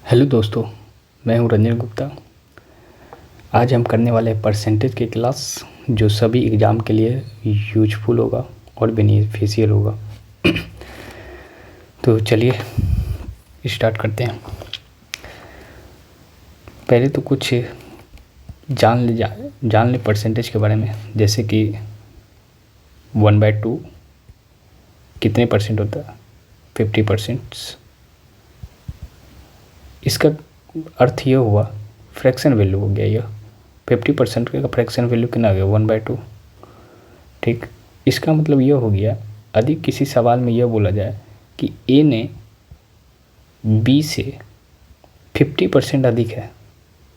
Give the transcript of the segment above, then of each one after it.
Hello दोस्तों, मैं हूं रंजन गुप्ता। आज हम करने वाले हैं परसेंटेज की क्लास, जो सभी एग्ज़ाम के लिए यूजफुल होगा और बेनिफिशियल होगा। तो चलिए स्टार्ट करते हैं। पहले तो कुछ जान ले परसेंटेज के बारे में, जैसे कि 1/2 कितने परसेंट होता है? 50%। इसका अर्थ यह हुआ, फ्रैक्शन वैल्यू हो गया यह 50% का फ्रैक्शन वैल्यू कितना हो गया? 1/2। ठीक, इसका मतलब यह हो गया, यदि किसी सवाल में यह बोला जाए कि ए ने बी से 50% अधिक है,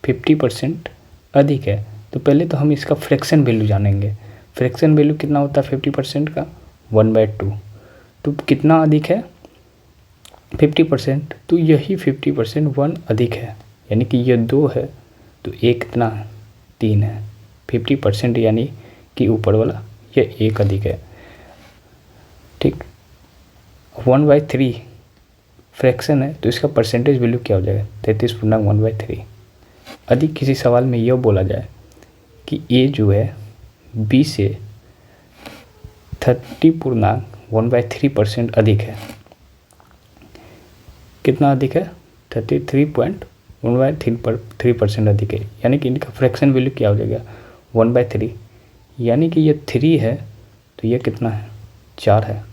50% अधिक है, तो पहले तो हम इसका फ्रैक्शन वैल्यू जानेंगे। फ्रैक्शन वैल्यू कितना होता है 50% का? 1/2। तो कितना अधिक है? 50%। तो यही 50% 1 अधिक है, यानी कि ये 2 है तो एक कितना है? 3 है। 50% यानी कि ऊपर वाला यह 1 अधिक है। ठीक, 1/3 फ्रैक्शन है तो इसका परसेंटेज वैल्यू क्या हो जाएगा? 33.1/3। यदि किसी सवाल में यह बोला जाए कि ए जो है बी से 30.1/3% अधिक है, कितना अधिक है? 33.1/3% अधिक है, यानी कि इनका फ्रैक्शन वैल्यू क्या हो जाएगा? 1/3। यानी कि ये 3 है तो ये कितना है? 4 है।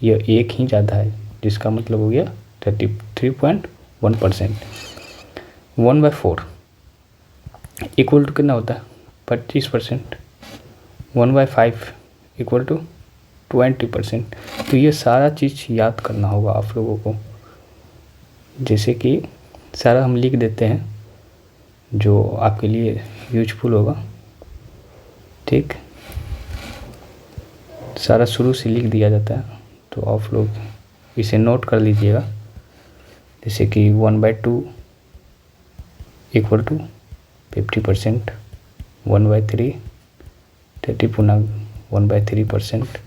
यह 1 ही ज़्यादा है, जिसका मतलब हो गया 33.1%। 1/4 इक्वल टू कितना होता है? 25%। 1/5 इक्वल टू 20%। तो ये सारा चीज़ याद करना होगा आप लोगों को। जैसे कि सारा हम लिख देते हैं, जो आपके लिए यूजफुल होगा। ठीक, सारा शुरू से लिख दिया जाता है, तो आप लोग इसे नोट कर लीजिएगा। जैसे कि 1/2 इक्वल टू 50%, 1/3 30.1/3%,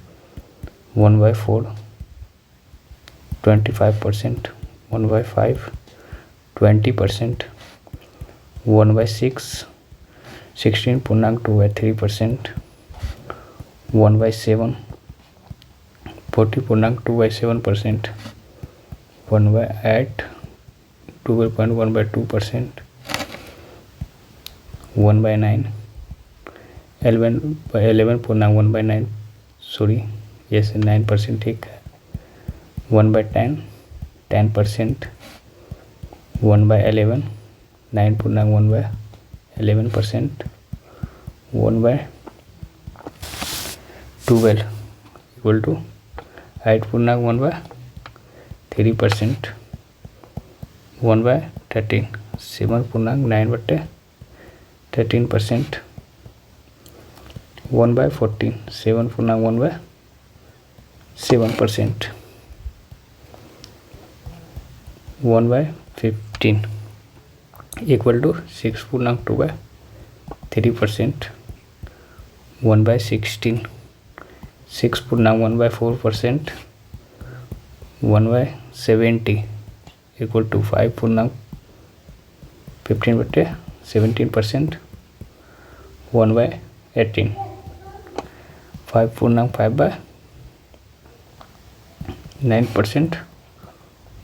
1/4 25%, 1/5 20%, 1/6 16.2/3%, 1/7 40.2/7%, 1/8 12.1/2%, 1/9 11.1/9, सॉरी यस 9%, ठीक है। 1/10 10%, 1/11 9.1/11%, 1/12 equal to 8.1/3%, 1/13 7.9/13%, 1/14 7.1/7%, 1/15 equal to 6.2/3%, 1/16 6.1/4%, 1/70 equal to 5.15/17%, 1/18 5.5/9%,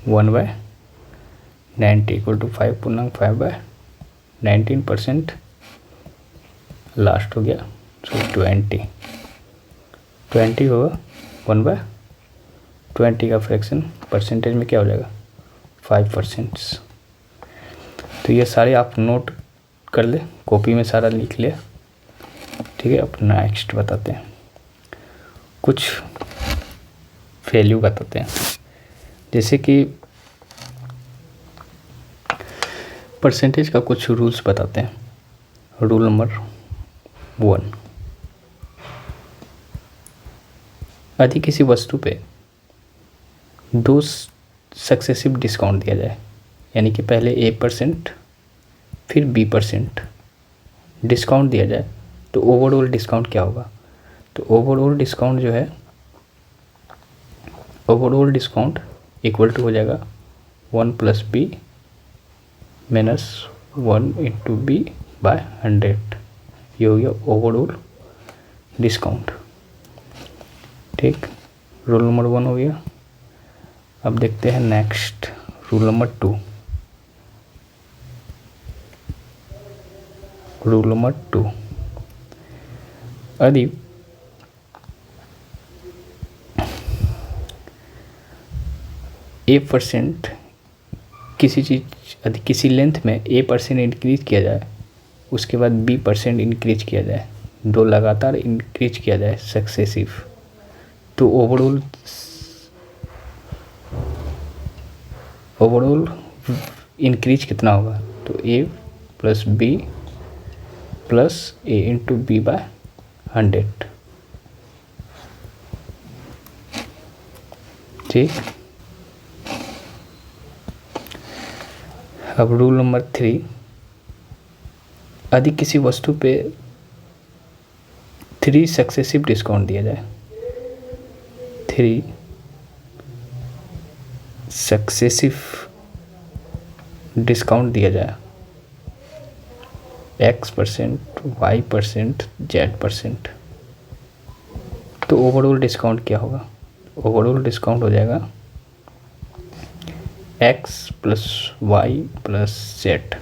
1/90 equal to 5.5/19%। Last हो गया सो 20 होगा। 1/20 का फ्रैक्शन परसेंटेज में क्या हो जाएगा? 5%। तो ये सारे आप नोट कर ले, कॉपी में सारा लिख ले। ठीक है, अब नेक्स्ट बताते हैं, कुछ वैल्यू बताते हैं। जैसे कि परसेंटेज का कुछ रूल्स बताते हैं। रूल नंबर 1, यदि किसी वस्तु पे 2 सक्सेसिव डिस्काउंट दिया जाए, यानी कि पहले A% फिर B% डिस्काउंट दिया जाए, तो ओवरऑल डिस्काउंट क्या होगा? तो ओवरऑल डिस्काउंट जो है, ओवरऑल डिस्काउंट इक्वल टू हो जाएगा 1 + B -1/100। ये हो गया ओवरऑल डिस्काउंट। ठीक, रूल नंबर 1 हो गया। अब देखते हैं next rule number 2। Rule number 2, यदि A% किसी चीज़, यदि किसी लेंथ में A% इंक्रीज किया जाए, उसके बाद B% इंक्रीज किया जाए, 2 लगातार इंक्रीज किया जाए सक्सेसिव, तो ओवरऑल इंक्रीज कितना होगा? तो A + B + A × B/100। ठीक, अब रूल नंबर 3, यदि किसी वस्तु पे 3 सक्सेसिव डिस्काउंट दिया जाए, 3 सक्सेसिव डिस्काउंट दिया जाए, X%, Y%, Z%, तो ओवरऑल डिस्काउंट क्या होगा? ओवरऑल डिस्काउंट हो जाएगा X + Y + Z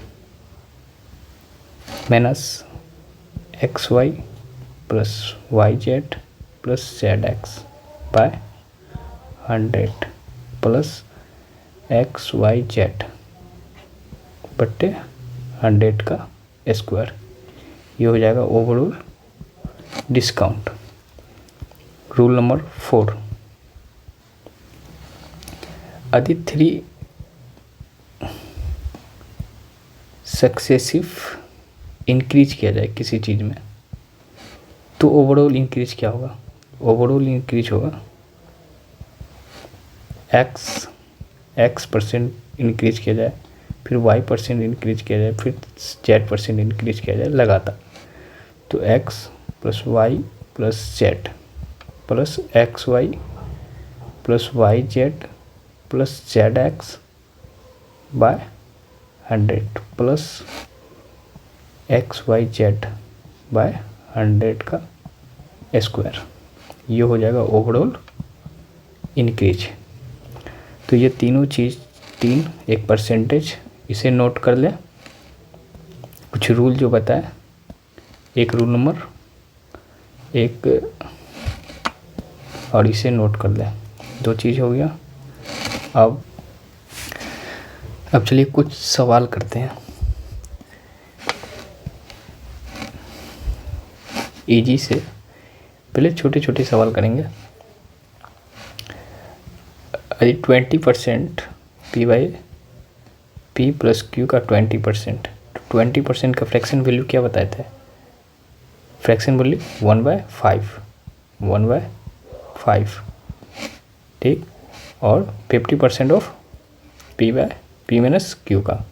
minus XY + YZ + ZX/100 plus XYZ बट्टे 100 का स्क्वायर। ये हो जाएगा ओवरऑल डिस्काउंट। रूल नंबर 4, यदि 3 सक्सेसिव इंक्रीज किया जाए किसी चीज़ में, तो ओवरऑल इंक्रीज क्या होगा? ओवरऑल इंक्रीज होगा X% इंक्रीज किया जाए, फिर Y% इंक्रीज किया जाए, फिर Z% इंक्रीज किया जाए लगातार, तो X + Y + Z + XY + YZ + ZX/100 plus XYZ/100 का स्क्वायर। ये हो जाएगा ओवरऑल इंक्रीज। तो ये तीनों चीज़, 3 एक परसेंटेज, इसे नोट कर लें। कुछ रूल जो बताए, एक रूल नंबर 1 और इसे नोट कर लें, 2 चीज़ हो गया। अब चलिए कुछ सवाल करते हैं इजी से। पहले छोटे छोटे सवाल करेंगे। यदि 20% P + Q का 20%, तो 20% का फ्रैक्शन वैल्यू क्या बताए थे? Fraction value 1/5। ठीक, और 50% ऑफ P - Q का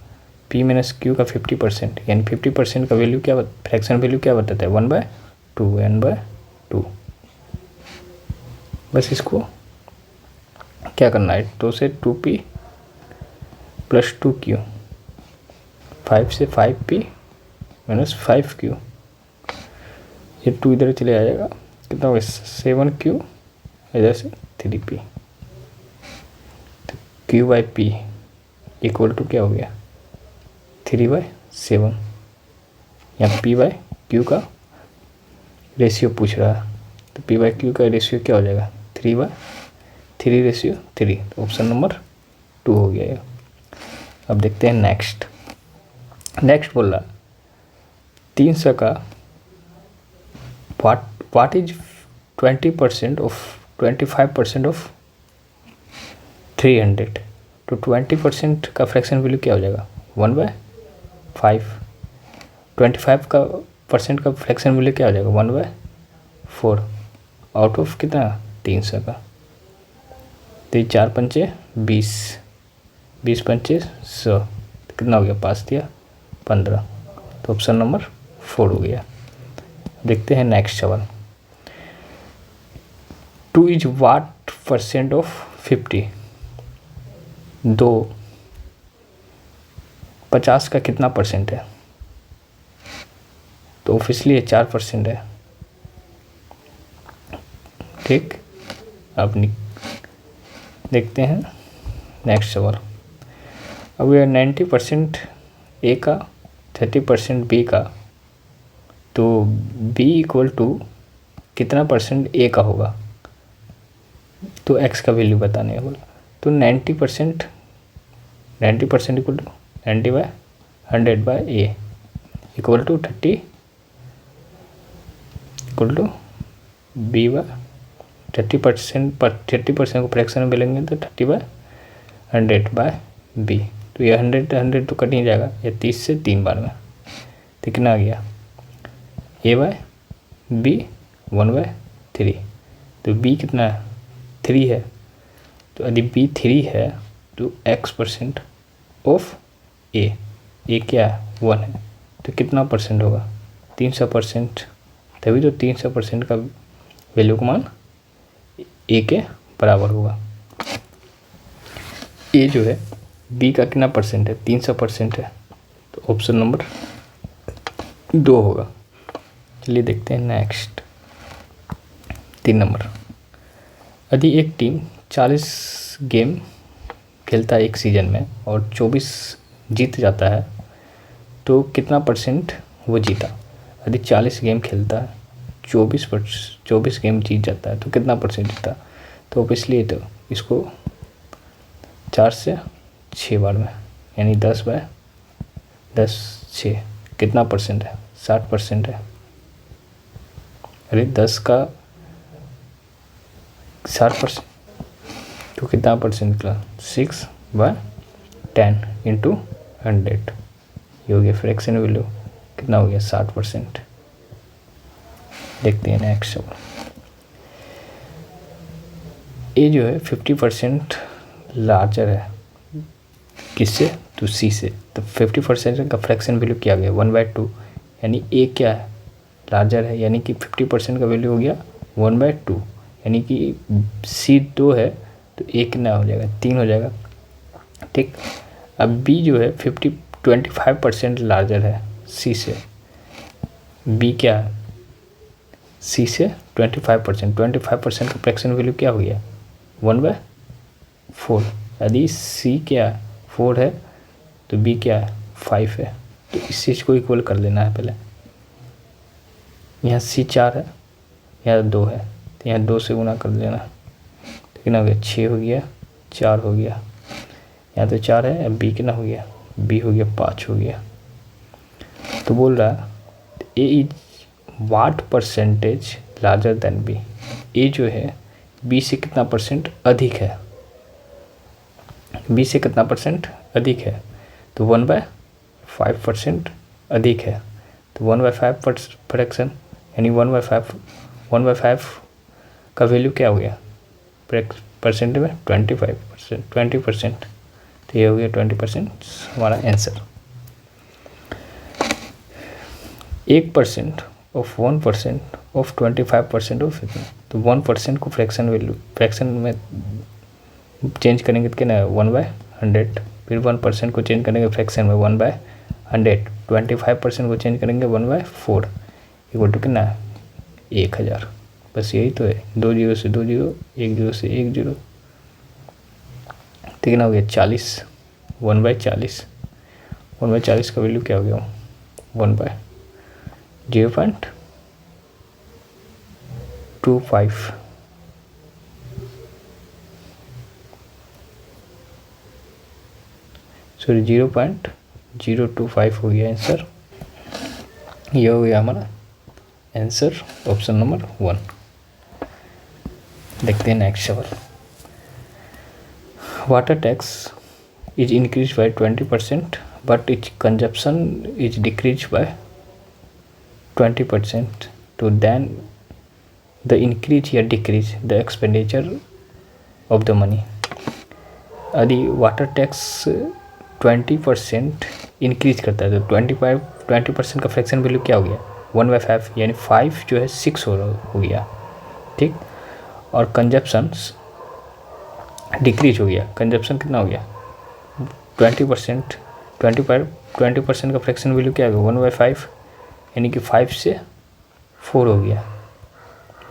50%, यानी 50% का वैल्यू क्या, फ्रैक्शन वैल्यू क्या बताता है? 1/2, n/2। बस इसको क्या करना है, 2 से 2P + 2Q, 5 से 5P - 5Q, ये 2 इधर चले आ जाएगा, कितना होगा? 7Q, इधर से 3P, तो Q/P = क्या हो गया? 3/7। यहाँ P/Q का रेशियो पूछ रहा है, तो P/Q का रेशियो क्या हो जाएगा? 3/3, तो ऑप्शन नंबर 2 हो गया ये। अब देखते हैं नेक्स्ट बोल रहा 300 का व्हाट इज 25% ऑफ 300, तो 20% का फ्रैक्शन वैल्यू क्या हो जाएगा? 1/5। 25 का % का फ्रैक्शन वैल्यू क्या हो जाएगा? 1/4 आउट ऑफ कितना? 300 का। तो 4 पंचे 20, 20 पंचे 100, कितना हो गया? 5 दिया 15, तो ऑप्शन नंबर 4 हो गया। देखते हैं नेक्स्ट सवाल। 2 इज व्हाट % ऑफ 50? 2 50 का कितना परसेंट है, तो ऑब्वियसली ये 4% है। ठीक, अब देखते हैं नेक्स्ट सवाल। अब यह 90% ए का, 30% बी का, तो बी इक्वल टू कितना परसेंट ए का होगा, तो एक्स का वैल्यू बताने है बोला। तो 90% equal to 90/100 A equal to 30 equal to B by 30% को फ्रैक्शन में मिलेंगे तो 30/100/बी। तो ये 100 तो कट नहीं जाएगा, ये 30 से 3 बार में, तो कितना आ गया a/b 1/3। तो b कितना है, 3 है। तो यदि b 3 है तो x% ऑफ a क्या है 1 है, तो कितना परसेंट होगा 300%। तभी तो 300% का वैल्यू का मान ए के बराबर होगा। ए जो है बी का कितना परसेंट है, 300% है, तो ऑप्शन नंबर 2 होगा। चलिए देखते हैं नेक्स्ट 3 नंबर। यदि एक टीम 40 गेम खेलता है एक सीज़न में और 24 जीत जाता है, तो कितना परसेंट वो जीता। यदि 40 गेम खेलता है, 24 गेम जीत जाता है, तो कितना परसेंट जीता। तो इसलिए तो इसको 4 से 6 बार में, यानी 10/10 6 कितना परसेंट है, 60% है। अरे 10 का 60%, तो कितना परसेंट निकला 6/10 इंटू 100, ये हो गया फ्रैक्शन वैल्यू, कितना हो गया 60%। देखते हैं नेक्स्ट सवाल। ए जो है 50% लार्जर है, किससे, तो सी से। तो 50% का फ्रैक्शन वैल्यू क्या गया 1/2, यानी ए क्या है लार्जर है, यानी कि 50% का वैल्यू हो गया 1/2, यानी कि सी 2 है तो ए कितना हो जाएगा 3 हो जाएगा। ठीक, अब बी जो है 25% लार्जर है सी से। बी क्या है, सी से 25% का फ्रैक्शन वैल्यू क्या हो गया 1/4। यदि सी क्या है 4 है तो बी क्या है 5 है, तो इस चीज़ को इक्वल कर लेना है पहले। यहाँ सी 4 है, यहाँ 2 है, तो यहाँ 2 से गुना कर देना, तो कितना हो गया 6 हो गया, 4 हो गया, यहाँ तो 4 है, अब बी कितना हो गया, बी हो गया 5 हो गया। तो बोल रहा है A is what percentage larger than B. A जो है बी से कितना परसेंट अधिक है, बी से कितना परसेंट अधिक है, तो 1/5% अधिक है। तो 1/5 फ्रैक्शन, यानी 1/5 का वैल्यू क्या हो गया परसेंट में 20%, तो ये हो गया 20% हमारा आंसर। 1% ऑफ 1% ऑफ 25% ऑफ इतना, तो 1% को फ्रैक्शन में चेंज करेंगे तो कितना है 1/100, फिर 1% को चेंज करेंगे फ्रैक्शन में 1/100, 25% को चेंज करेंगे 1/4 इक्वल टू कितना है 1000। बस यही तो है, 2 जीरो से 2 जीरो, 1 जीरो से 1 जीरो, तो कितना हो गया 40, 1/40 का वैल्यू क्या हो गया 0.25, सॉरी 0.025 हो गया आंसर। ये हो गया हमारा आंसर ऑप्शन नंबर 1। देखते हैं नेक्स्ट सवाल। Water tax is increase by 20% but it's consumption is decrease by 20%, तो देन द इंक्रीज या decrease the expenditure of the money. यदि वाटर टैक्स 20% इंक्रीज करता है तो 20% का फ्रैक्शन वैल्यू क्या हो गया 1/5, यानी 5 जो है 6 हो गया। ठीक, और कंजप्शंस डिक्रीज हो गया, कंजप्शन कितना हो गया 20% 20% का फ्रैक्शन वैल्यू क्या होगा 1/5, यानी कि 5 से 4 हो गया।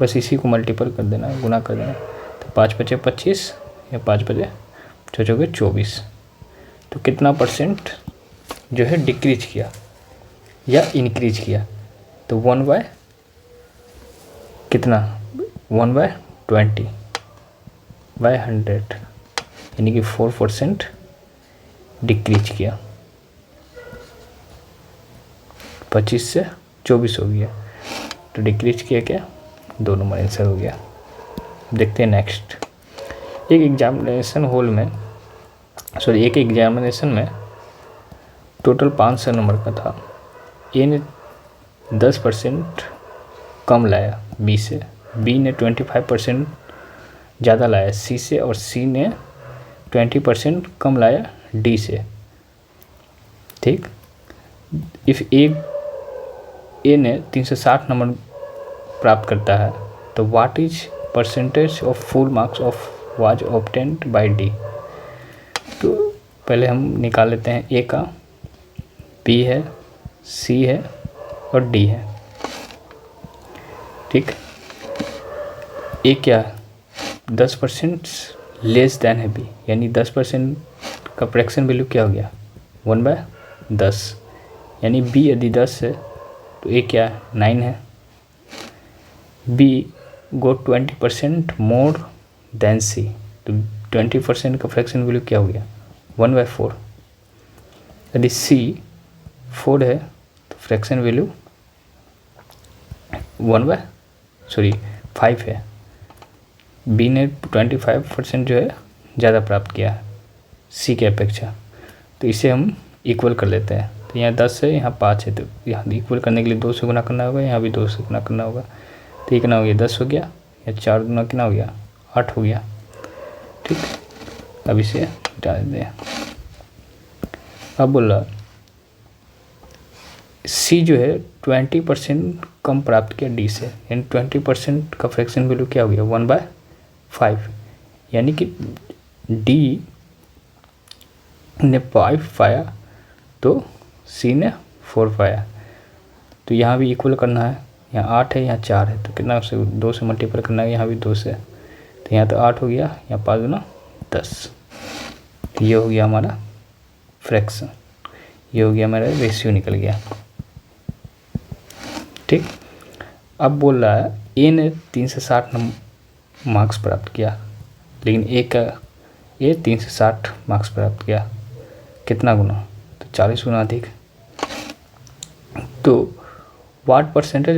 बस इसी को मल्टीपल कर देना, गुना कर देना। तो 5 बचे 25 या 5 बजे 24। तो कितना परसेंट जो है डिक्रीज किया या इंक्रीज किया? तो 1 बाय कितना 1/20/100, यानी कि 4% डिक्रीज किया। 25 से 24 हो गया, तो डिक्रीज किया क्या? 2 नंबर आंसर हो गया। देखते हैं नेक्स्ट। एक एग्जामिनेशन में टोटल 500 नंबर का था। ए ने 10% कम लाया बी से, बी ने 25% ज़्यादा लाया सी से, और सी ने 20% कम लाया डी से। ठीक, इफ़ ए ने 360 नंबर प्राप्त करता है, तो what is percentage of full marks of was obtained by D? तो पहले हम निकाल लेते हैं। ए का, बी है, सी है और डी है। ठीक, ए क्या 10% लेस देन है बी, यानी 10% का फ्रैक्शन वैल्यू क्या हो गया 1/10, यानी बी यदि 10 है तो ए क्या 9 है। बी गो 20% मोर देन सी, तो 20% का फ्रैक्शन वैल्यू क्या हो गया 1/4। यदि सी 4 है तो फ्रैक्शन वैल्यू 5 है। बी ने 25% जो है ज़्यादा प्राप्त किया है सी के अपेक्षा, तो इसे हम इक्वल कर लेते हैं। तो यहाँ 10 है, यहाँ 5 है, तो यहाँ इक्वल करने के लिए 2 से गुना करना होगा, यहाँ भी 2 से गुना करना होगा। तो ये कितना हो गया 10 हो गया, या 4 गुना कितना हो गया 8 हो गया। ठीक, अब इसे डाल दें। अब बोला सी जो है 20% कम प्राप्त किया डी से, यानी 20% का फ्रैक्शन वैल्यू क्या हो गया 1/5, यानी कि डी ने 5 पाया तो सी ने 4 पाया। तो यहाँ भी इक्वल करना है, यहाँ 8 है, यहाँ 4 है, तो कितना से 2 से मल्टीपल करना है, यहाँ भी 2 से, तो यहाँ तो 8 हो गया, यहाँ 5 गुना 10। ये हो गया हमारा फ्रैक्शन, ये हो गया हमारा रेशियो निकल गया। ठीक, अब बोल रहा है ए ने 360 मार्क्स प्राप्त किया, लेकिन ए 360 मार्क्स प्राप्त किया, कितना गुना? तो 40 गुना अधिक। तो what percentage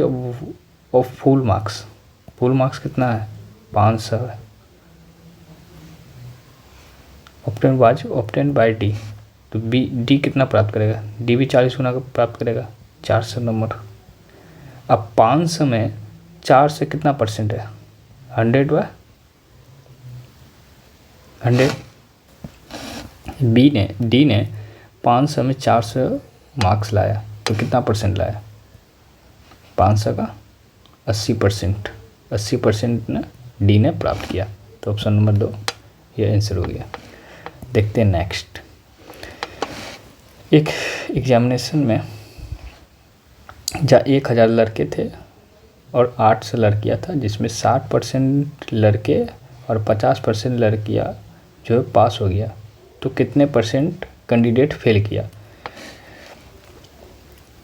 of full marks, full marks कितना है 500 है, ऑब्टेन बाय डी। तो डी कितना प्राप्त करेगा? डी भी 40 गुना का प्राप्त करेगा, 400 नंबर। अब 500 में 4 से कितना परसेंट है 100/100। डी ने 500 में 400 मार्क्स लाया, तो कितना परसेंट लाया 500 का 80%। 80% ने डी ने प्राप्त किया, तो ऑप्शन नंबर 2 ये आंसर हो गया। देखते हैं नेक्स्ट। एक एग्जामिनेशन में जहाँ 1000 लड़के थे और 800 लड़कियाँ था, जिसमें 60% लड़के और 50% लड़कियाँ जो है पास हो गया, तो कितने परसेंट कैंडिडेट फेल किया?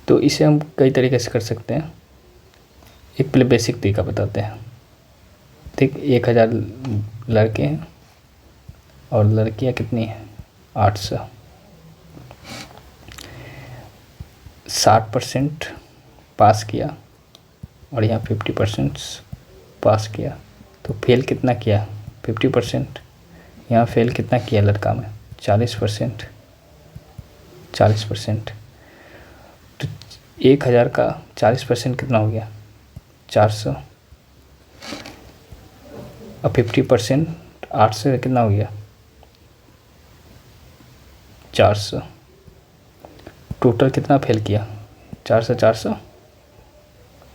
तो इसे हम कई तरीके से कर सकते हैं। एक पहले बेसिक तरीका बताते हैं। ठीक, 1000 लड़के हैं और लड़कियां कितनी हैं 800। 60% पास किया और यहाँ 50% पास किया, तो फेल कितना किया 50%। यहाँ फेल कितना किया लड़का में 40%। तो 1000 का 40% कितना हो गया 400, और 50% 800 का कितना हो गया 400। टोटल कितना फेल किया 400 400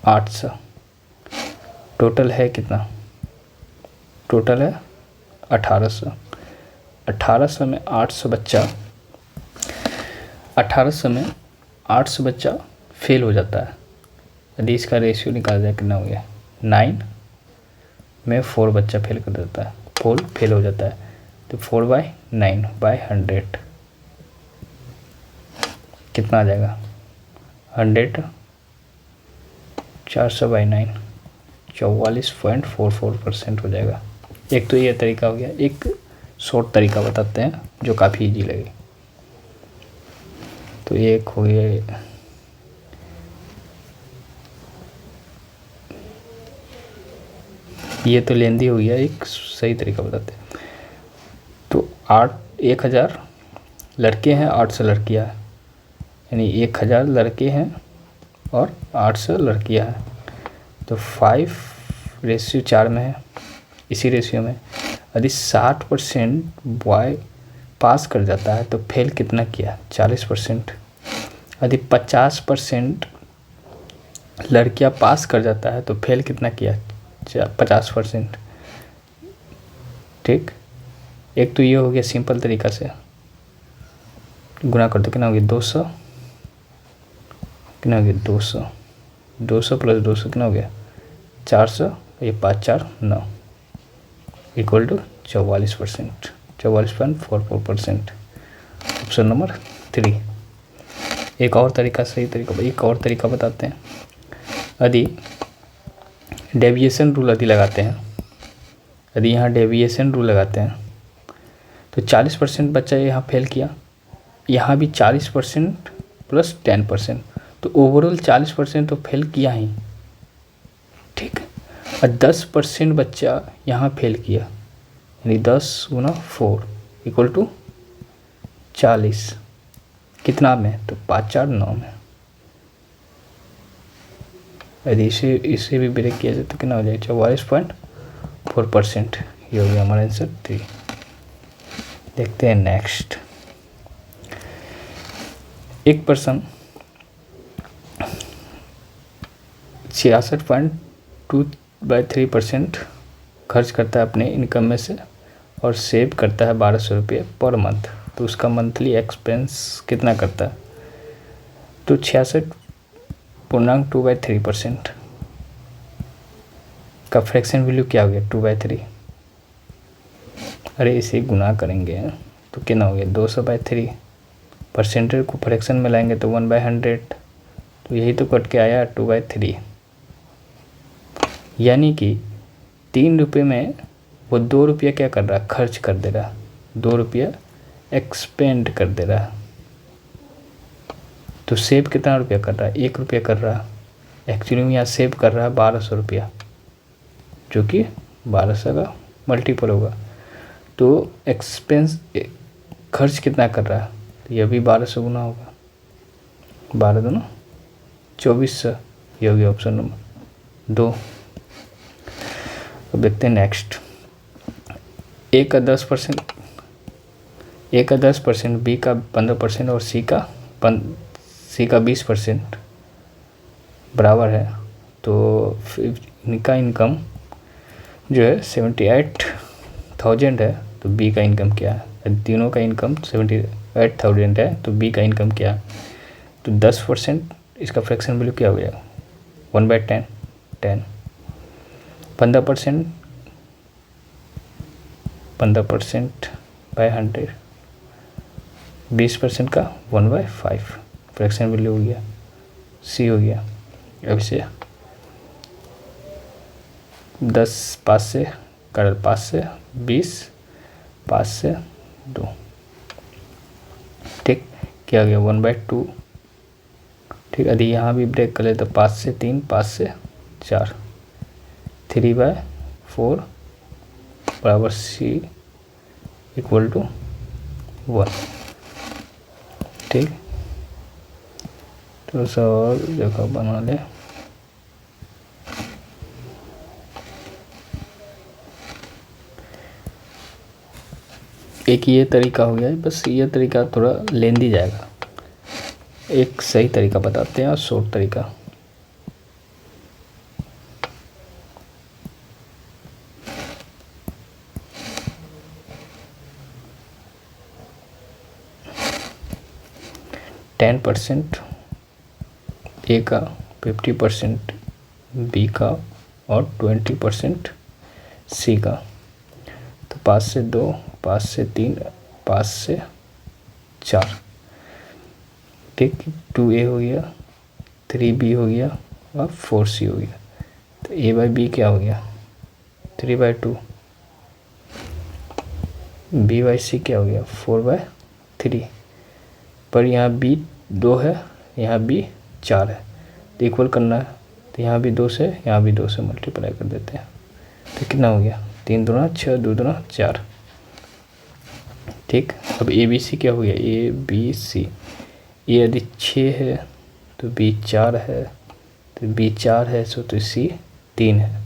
800। टोटल है कितना? टोटल है 1800। 1800 में 800 बच्चा 1800 में 800 बच्चा फेल हो जाता है। यदि इसका रेशियो निकाला जाए कितना हो गया, 9 में 4 बच्चा फेल कर देता है, 4 फेल हो जाता है, तो 4/9/100 कितना आ जाएगा, 100 400/9 44.44% हो जाएगा। एक तो ये तरीका हो गया। एक शॉर्ट तरीका बताते हैं जो काफ़ी इजी लगे। तो एक हो गया, ये तो लेंदी हो गया, एक सही तरीका बताते हैं। तो 1000 लड़के हैं, 800 लड़कियां हैं, यानी 1000 लड़के हैं और 800 लड़कियां हैं, तो 5:4 में है। इसी रेशियो में यदि 60% बॉय पास कर जाता है तो फेल कितना किया, 40%। यदि 50% लड़कियां पास कर जाता है तो फेल कितना किया, 50%। ठीक, एक तो ये हो गया सिंपल तरीका से, गुना कर दो, कितना हो गया 200, कितना हो गया 200, 200 + 200 कितना हो गया 400, ये 5 4 9 इक्वल टू 44%, 44.44%। Option number 3। एक और तरीका, सही तरीका, एक और तरीका बताते हैं। यदि डेविएशन रूल यदि लगाते हैं, यदि यहाँ डेविएशन रूल लगाते हैं तो 40% बच्चा यहाँ फेल किया, यहाँ भी 40% + 10%, तो ओवरऑल 40% तो फेल किया ही। ठीक, और 10% बच्चा यहाँ फेल किया, यानी 10 × 4 इक्वल टू 40, कितना में, तो 5 4 9 में। यदि इसे भी ब्रेक किया जाए तो कितना हो जाएगा, 44.4%। ये हो गया हमारा आंसर 3। देखते हैं नेक्स्ट। एक पर्सन 66.23% खर्च करता है अपने इनकम में से और सेव करता है 1200 रुपये पर मंथ, तो उसका मंथली एक्सपेंस कितना करता है, तो 66.23% का फ्रैक्शन वैल्यू क्या हो गया, 2/3। अरे इसे गुना करेंगे तो कितना हो गया 200/3, परसेंटेज को फ्रैक्शन में लाएंगे तो 1/100, तो यही तो कट के आया 2/3। यानी कि 3 रुपये में वो 2 रुपया क्या कर रहा है, खर्च कर दे रहा है, 2 रुपया एक्सपेंड कर दे रहा है। तो सेव कितना रुपया कर रहा है, 1 रुपया कर रहा है। एक्चुअली में यहाँ सेव कर रहा है 1200 रुपया, जो कि 1200 का मल्टीपल होगा। तो एक्सपेंस खर्च कितना कर रहा है, तो यह भी 1200 गुना होगा, 12 दूना 2400। ये हो गया ऑप्शन नंबर 2। अब देखते हैं नेक्स्ट। ए का 10%, ए का 10%, बी का 15% और सी का 20% बराबर है, तो इनका इनकम जो है 78,000 है, तो बी का इनकम क्या है, तीनों का इनकम 78,000 है, तो बी का इनकम क्या है, तो 10% इसका फ्रैक्शन वैल्यू क्या हो गया, 1/10, 10। 15% 15/100, 20% का 1/5 फ्रैक्शन वैल्यू हो गया, सी हो गया। अब इसे 10 5 से कर, 5 से 20, 5 से 2, ठीक, क्या गया 1/2। ठीक, यदि यहाँ भी ब्रेक कर ले तो 5 से 3, 5 से 4, 3/4 बराबर सी इक्वल टू 1। ठीक, तो सा और जगह बना ले। एक ये तरीका हो गया है, बस ये तरीका थोड़ा लेंदी जाएगा। एक सही तरीका बताते हैं और शॉर्ट तरीका। 10% ए का, 50% बी का और 20% सी का। तो 5 से 2, 5 से 3, 5 से 4, ठीक। 2A हो गया, 3B हो गया और 4C हो गया। तो A/B क्या हो गया? 3/2। B/C क्या हो गया? 4/3। पर यहाँ B 2 है, यहाँ B 4 है, तो इक्वल करना है। तो यहाँ भी 2 से, यहाँ भी 2 से मल्टीप्लाई कर देते हैं। तो कितना हो गया? 3 दूना 6, 2 दूना 4, ठीक। अब ABC क्या हो गया? ABC, ए यदि 6 है तो B 4 है, तो B 4 है तो C 3 है।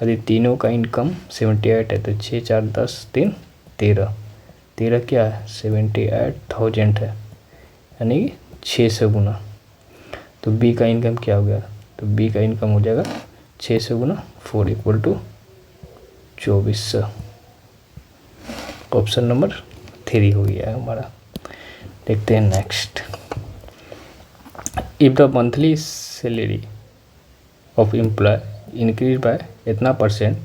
यदि तीनों का इनकम 78 है तो 6 4 10 3 13, 13 क्या है? 78,000 है, यानी 600 गुना। तो B का इनकम क्या हो गया? तो B का इनकम हो जाएगा 600 गुना 4 इक्वल टू 2400। ऑप्शन नंबर 3 हो गया है हमारा। देखते हैं next. If the monthly salary of employ increase by इतना परसेंट,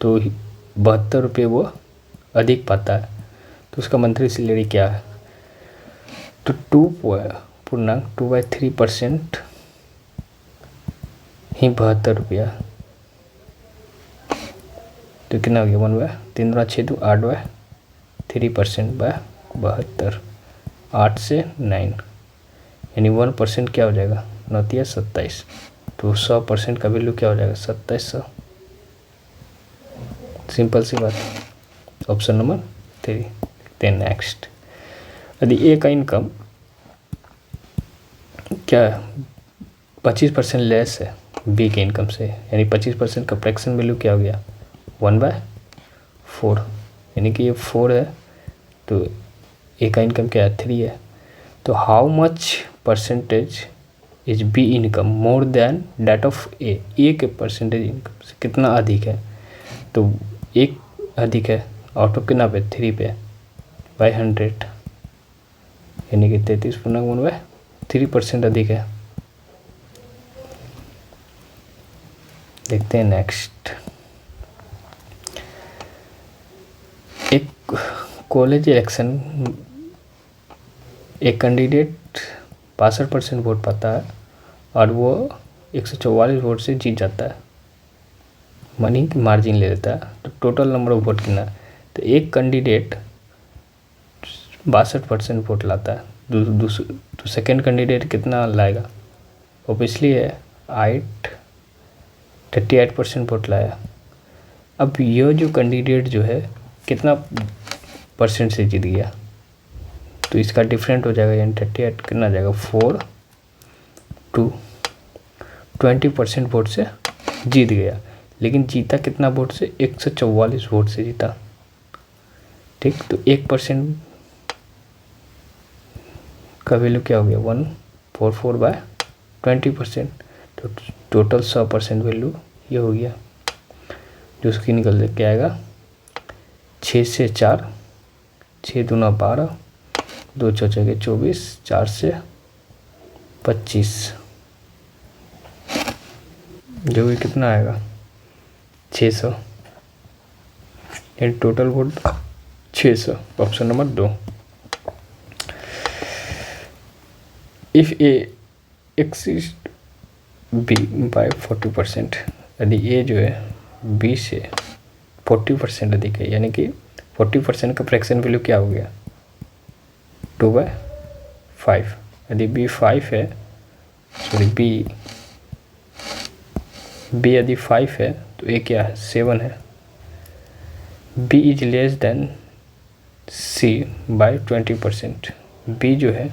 तो 72 रुपये वो अधिक पाता है, तो उसका मंथली सैलरी क्या है? तो 2.3% ही 72 रुपया, तो कितना हो गया? 1/3 दूना 6 2 8/3% बाय 72, 8 से 9, यानी 1% क्या हो जाएगा? 9 × 27, तो 100% का वैल्यू क्या हो जाएगा? 2700। सिंपल सी बात। Option number 3। देन नेक्स्ट, यदि ए का इनकम क्या है? 25% लेस है बी के इनकम से, यानी 25% का फ्रैक्शन वैल्यू क्या हो गया? 1/4, यानी कि ये 4 है तो ए का इनकम क्या है? 3 है। तो how much percentage is B income more than that of A? A के परसेंटेज इनकम से कितना अधिक है? तो एक अधिक है आउट ऑफ कितना पे? 3 पे बाय 100, यानी कि 33.1/3% अधिक है। देखते हैं नेक्स्ट। एक कॉलेज इलेक्शन, एक कैंडिडेट 62% वोट पाता है और वो 144 वोट से जीत जाता है, मनी की मार्जिन ले लेता है। तो टोटल नंबर ऑफ वोट कितना है? तो एक कैंडिडेट 62% वोट लाता है, तो सेकेंड कैंडिडेट कितना लाएगा? ऑब्वियसली है 38% वोट लाया। अब ये जो कैंडिडेट जो है कितना परसेंट से जीत गया? तो इसका डिफरेंट हो जाएगा, यानी 38 कितना आ जाएगा? 4 2, 20% वोट से जीत गया, लेकिन जीता कितना वोट से? 144 वोट से जीता, ठीक। तो 1% का वैल्यू क्या हो गया? 144/20%, तो टोटल 100% वैल्यू ये हो गया, जो उसकी निकल के आएगा 6 से 4, 6 दूना 12, 2 चौके 24, 4 से 25, जो भी कितना आएगा? 600, यानी total vote 600। Option number 2। If A exceed B by 40%, यदि ए जो है बी से 40% अधिक है, यानी कि 40% का फ्रैक्शन वैल्यू क्या हो गया? 2/5। यदि बी 5 है, सॉरी बी यदि 5 है तो ए क्या है? 7 है। B is less than C by 20%, B जो है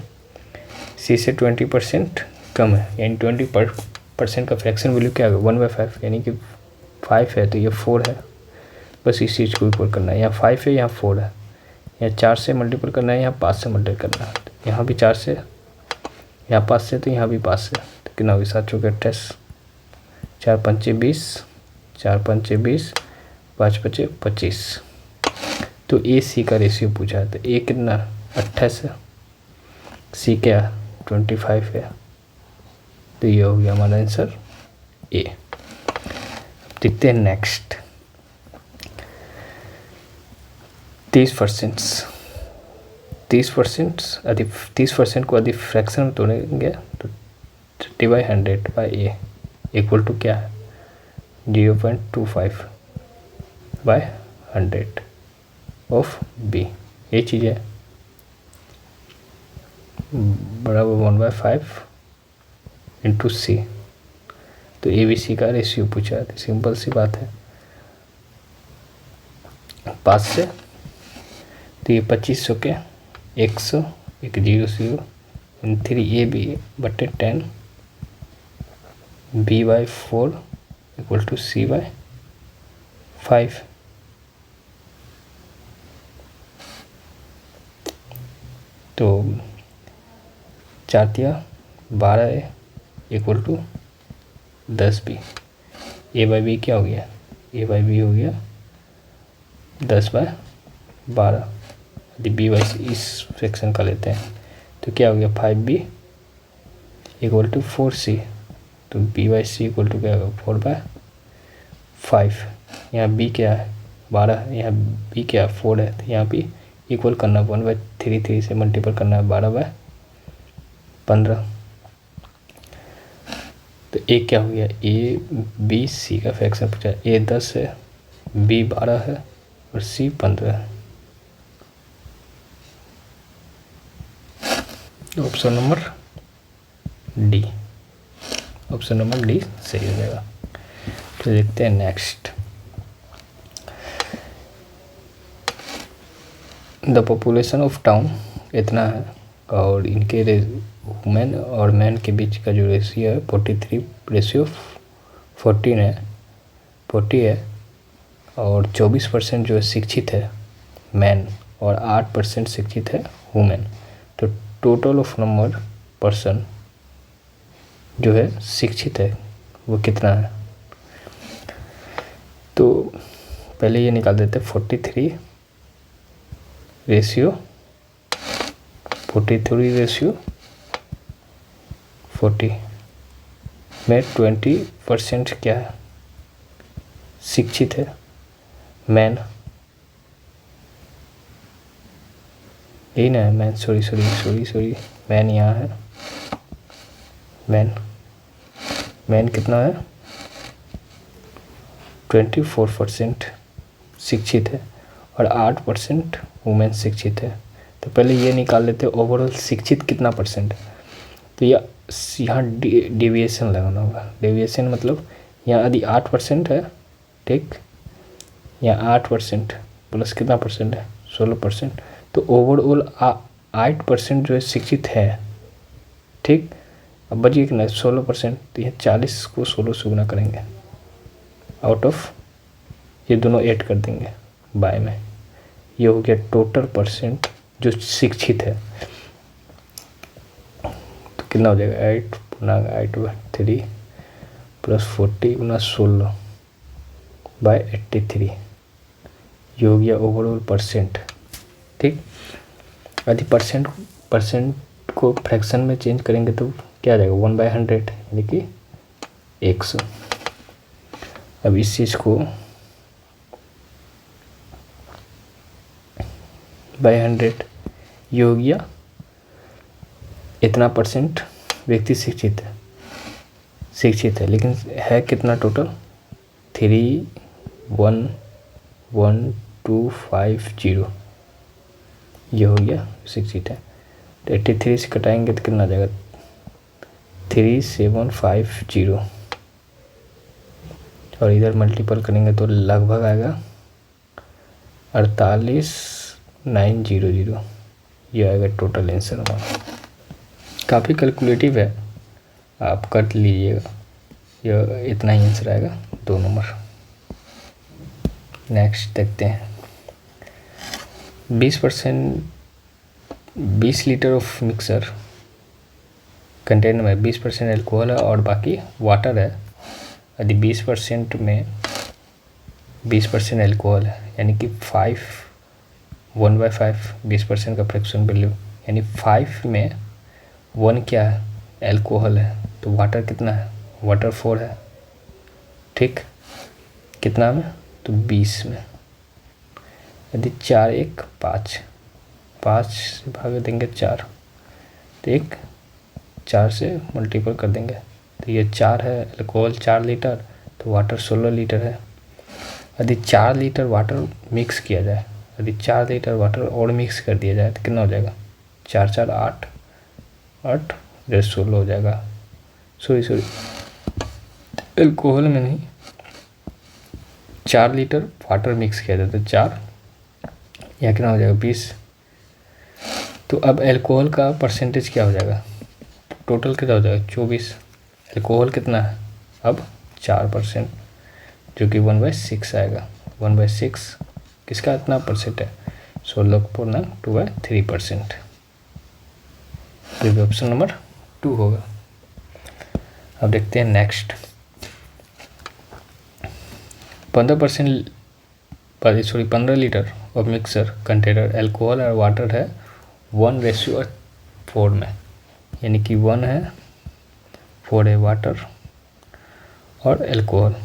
सी से 20% कम है, यानी 20% का फ्रैक्शन वैल्यू क्या होगा? 1/5, यानी कि 5 है तो ये 4 है, बस इस चीज़ को इक्वल करना है। यहाँ 5 है, यहाँ 4 है, यहाँ 4 से मल्टीपल करना है, यहाँ 5 से मल्टीपल करना है। यहाँ भी 4 से, यहाँ 5 से, तो यहाँ भी 5 से, तो कितना होगी? 7 चौके 28, 4 पंचे 20, 4 पंचे 20, 5 पचे 25। तो ए सी का रेशियो पूछा है, तो ए कितना? 28 है, सी क्या 25 है, तो ये हो गया हमारा आंसर ए। देखते हैं नेक्स्ट 30%। 30% को यदि फ्रैक्शन में तोड़ेंगे तो 30/100 बाई ए इक्वल टू क्या है 0.25/100 ऑफ बी। ये चीज़ है बराबर 1/5 इंटू सी। तो ए बी सी का रेशियो पूछा है, तो सिंपल सी बात है 5 से, तो ये 2500 के 100 एक 0 3 ए बी बटे 10 b/4 इक्वल टू c/5। तो 4×12 इक्वल टू 10b। a/b क्या हो गया, a/b हो गया 10/12। यदि b/c इस फ्रैक्शन का लेते हैं तो क्या हो गया 5b इक्वल टू 4c। तो b/c इक्वल टू क्या होगा 4/5। यहाँ b क्या है 12 है, यहाँ b क्या है 4 है, तो यहाँ पे इक्वल करना 1/3 3 से मल्टीपल करना है 12/15। तो ए क्या हो गया ए बी सी का फ्रैक्शन पूछा, ए 10 है, बी 12 है और सी 15 है। Option number D, option number D सही हो जाएगा। तो देखते हैं next. The population of town इतना है और इनके वुमेन और मैन के बीच का जो रेशियो है 43/14 है, 40 है। और 24% जो है शिक्षित है मैन और 8% शिक्षित है वुमेन। तो टोटल ऑफ नंबर पर्सन जो है शिक्षित है वो कितना है, तो पहले ये निकाल देते हैं 43 रेशियो 40 में 20% क्या है शिक्षित है मैन, यही ना है मैन, सॉरी मैन यहाँ है, मैन कितना है 24% शिक्षित है और 8% वुमेन शिक्षित है। तो पहले ये निकाल लेते हैं ओवरऑल शिक्षित कितना परसेंट है। तो यहाँ डेविएशन लगाना होगा। डेविएशन मतलब यहाँ यदि 8% है, ठीक, यहाँ 8% प्लस कितना परसेंट है 16%, तो ओवरऑल 8% जो है शिक्षित है, ठीक। अब बचिए कितना 16%, तो यह 40 को 16 से गुना करेंगे, आउट ऑफ ये दोनों ऐड कर देंगे बाय में, ये हो गया टोटल परसेंट जो शिक्षित है। तो कितना हो जाएगा 8×8/3 प्लस 40×16/83, ये हो गया ओवरऑल परसेंट, ठीक। यदि परसेंट को फ्रैक्शन में चेंज करेंगे तो क्या आ जाएगा 1/100 यानी कि 100। अब इस चीज़ को बाय 100 ये हो गया इतना परसेंट व्यक्ति शिक्षित है, लेकिन है कितना टोटल 311,250 ये हो गया शिक्षित है। तो 83 से कटाएंगे तो कितना आ जाएगा 3750 और इधर मल्टीपल करेंगे तो लगभग आएगा 48,900, ये आएगा टोटल आंसर हमारा। काफ़ी कैलकुलेटिव है, आप कर लीजिएगा, यह इतना ही आंसर आएगा 2 नंबर। नेक्स्ट देखते हैं 20 लीटर ऑफ मिक्सर कंटेनर में 20% एल्कोहल है और बाकी वाटर है। यदि 20% में 20% एल्कोहल है यानी कि 1/5 20% का फ्रैक्शन वैल्यू यानी 5 में 1 क्या है, एल्कोहल है, तो वाटर कितना है, वाटर 4 है, ठीक, कितना में, तो 20 में। यदि 4 1 5, 5 से भाग देंगे 4, तो 1 4 से मल्टीपल कर देंगे, तो ये 4 है, एल्कोहल 4 लीटर, तो वाटर 16 लीटर है। यदि 4 लीटर वाटर मिक्स किया जाए, यदि 4 लीटर वाटर और मिक्स कर दिया जाए तो कितना हो जाएगा, 4 4 8, 8 16 हो जाएगा। सॉरी एल्कोहल में नहीं, 4 लीटर वाटर मिक्स किया जाए तो 4, यहाँ कितना हो जाएगा 20। तो अब एल्कोहल का परसेंटेज क्या हो जाएगा, टोटल कितना हो जाएगा 24। एल्कोहल कितना है अब 4%, जो कि 1/6 आएगा। 1/6 किसका इतना परसेंट है, 16.2/3%। तो ऑप्शन नंबर 2 होगा। अब देखते हैं next. 15 litre of mixer container alcohol और वाटर है 1:4 में, यानी कि 1 है, 4 है वाटर और एल्कोहल,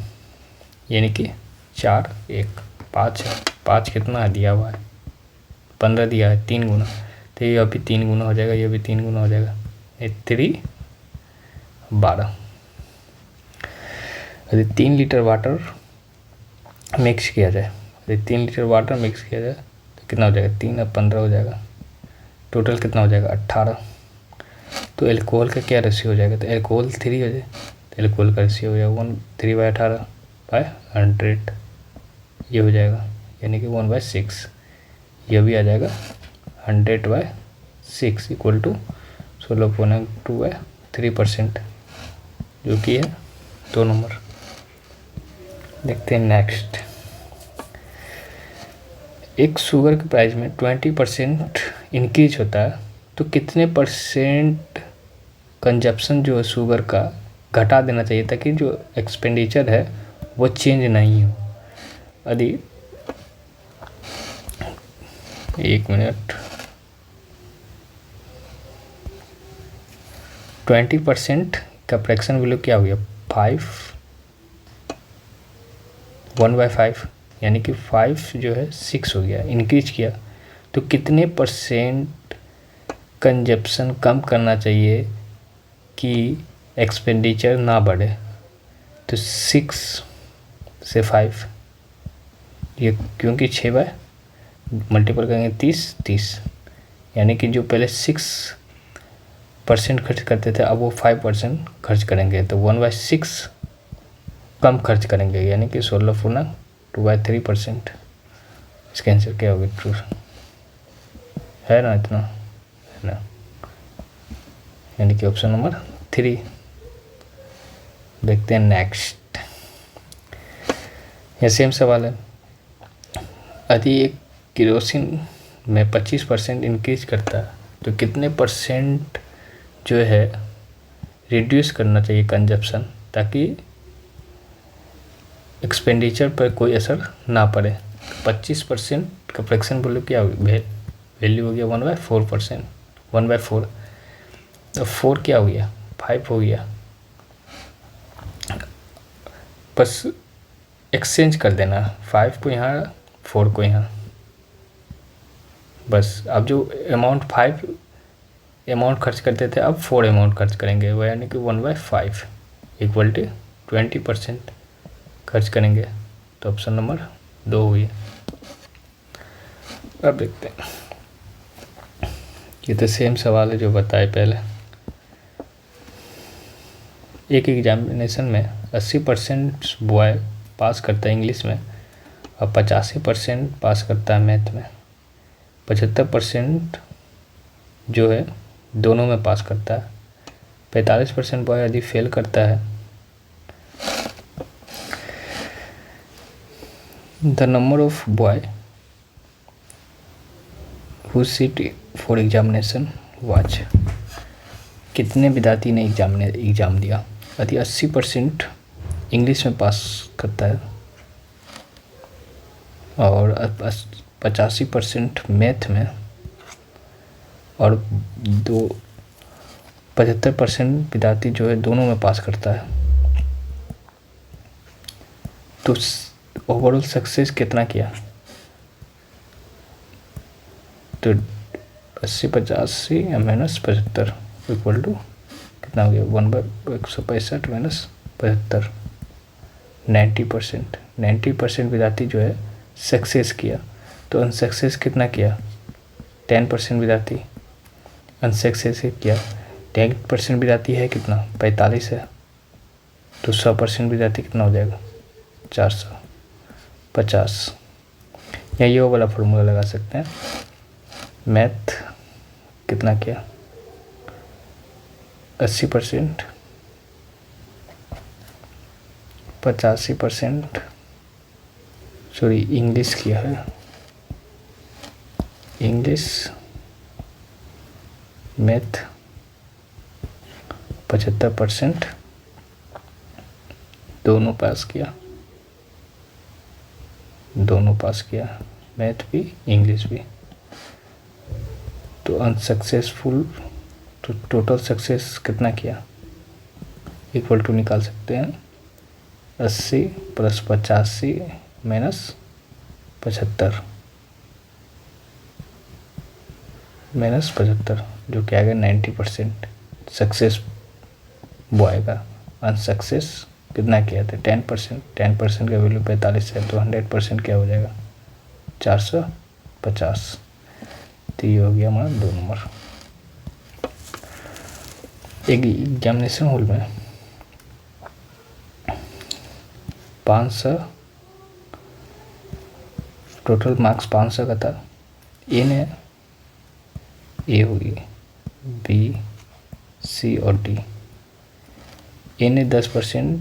यानी कि 4 1 5 है। 5 कितना दिया हुआ है, 15 दिया है, 3 गुना, तो ये अभी 3 गुना हो जाएगा, ये भी 3 गुना हो जाएगा, ये 3 12। यदि 3 लीटर वाटर मिक्स किया जाए, यदि 3 लीटर वाटर मिक्स किया जाए तो कितना हो जाएगा, 3 अब 15 हो जाएगा, टोटल कितना हो जाएगा 18। तो एल्कोहल का क्या रेशियो हो जाएगा, तो एल्कोहल 3 हो जाए, तो एल्कोहल का रेशियो हो जाएगा 3/18/100, ये हो जाएगा, यानी कि 1/6। ये भी आ जाएगा 100/6 इक्वल टू 16.2/3%, जो कि है 2 नंबर। देखते हैं नेक्स्ट। एक शुगर के प्राइस में 20% इंक्रीज होता है तो कितने परसेंट कंजप्शन जो है शुगर का घटा देना चाहिए, ताकि जो एक्सपेंडिचर है वो चेंज नहीं हो। यदि 1 मिनट, 20% का फ्रैक्शन वैल्यू क्या हो गया, 5, 1/5, यानी कि 5 जो है 6 हो गया, इंक्रीज किया, तो कितने परसेंट कंजप्शन कम करना चाहिए कि एक्सपेंडिचर ना बढ़े, तो 6 से 5, ये क्योंकि 6 बाय मल्टीपल करेंगे 30, यानी कि जो पहले 6% खर्च करते थे अब वो 5% खर्च करेंगे, तो 1/6 कम खर्च करेंगे, यानी कि 16.2/3%। इसका आंसर क्या होगा, ट्रू है ना, इतना है ना, यानी कि ऑप्शन नंबर 3। देखते हैं नेक्स्ट। ये सेम सवाल है। यदि एक केरोसिन में 25% इंक्रीज करता है तो कितने परसेंट जो है रिड्यूस करना चाहिए कंजप्शन, ताकि एक्सपेंडिचर पर कोई असर ना पड़े। 25% का फ्रैक्शन बोलो क्या वैल्यू हो गया 1/4%, 1/4, तो 4 क्या हो गया, 5 हो गया, बस एक्सचेंज कर देना 5 को यहाँ, 4 को यहाँ, बस। अब जो अमाउंट 5 अमाउंट खर्च करते थे अब 4 अमाउंट खर्च करेंगे, वो यानी कि 1/5 इक्वल टू 20% खर्च करेंगे, तो ऑप्शन नंबर 2 हुई। अब देखते हैं, ये तो सेम सवाल है जो बताए पहले। एक एग्जामिनेशन में 80% बॉय पास करता है इंग्लिश में और 85% पास करता है मैथ में, 75% जो है दोनों में पास करता है, 45% बॉय यदि फेल करता है। The number of boy who sit for examination watch, कितने विद्यार्थी ने एग्ज़ाम दिया। यदि 80% इंग्लिश में पास करता है और 85% मैथ में और 75% विद्यार्थी जो है दोनों में पास करता है। तो ओवरऑल सक्सेस कितना किया, तो 80/85 माइनस 75 इक्वल टू कितना हो गया, 1/165 माइनस 75, 90%। 90% विद्यार्थी जो है सक्सेस किया। तो अनसक्सेस कितना किया, 10% विद्यार्थी अनसक्सेस किया। 10% विद्यार्थी है कितना, 45 है। तो 100% विद्यार्थी कितना हो जाएगा, 450। या ये वो वाला फॉर्मूला लगा सकते हैं, मैथ कितना किया, 80%, 85%, सॉरी इंग्लिश किया है, इंग्लिश मैथ 75% दोनों पास किया, दोनों पास किया, मैथ भी इंग्लिश भी। तो अनसक्सेसफुल, तो टोटल सक्सेस कितना किया, इक्वल टू निकाल सकते हैं 80 + 85 माइनस 75 जो कि आ गया 90% सक्सेस वो आएगा। अनसक्सेस कितना किया था, 10%। 10% का वैल्यू 45 है, तो 100% क्या हो जाएगा, 450। तो ये हो गया हमारा 2 नंबर। एक एग्जामिनेशन हॉल में 500 टोटल मार्क्स 500 का था। ए होगी, बी, सी और डी। ए ने 10%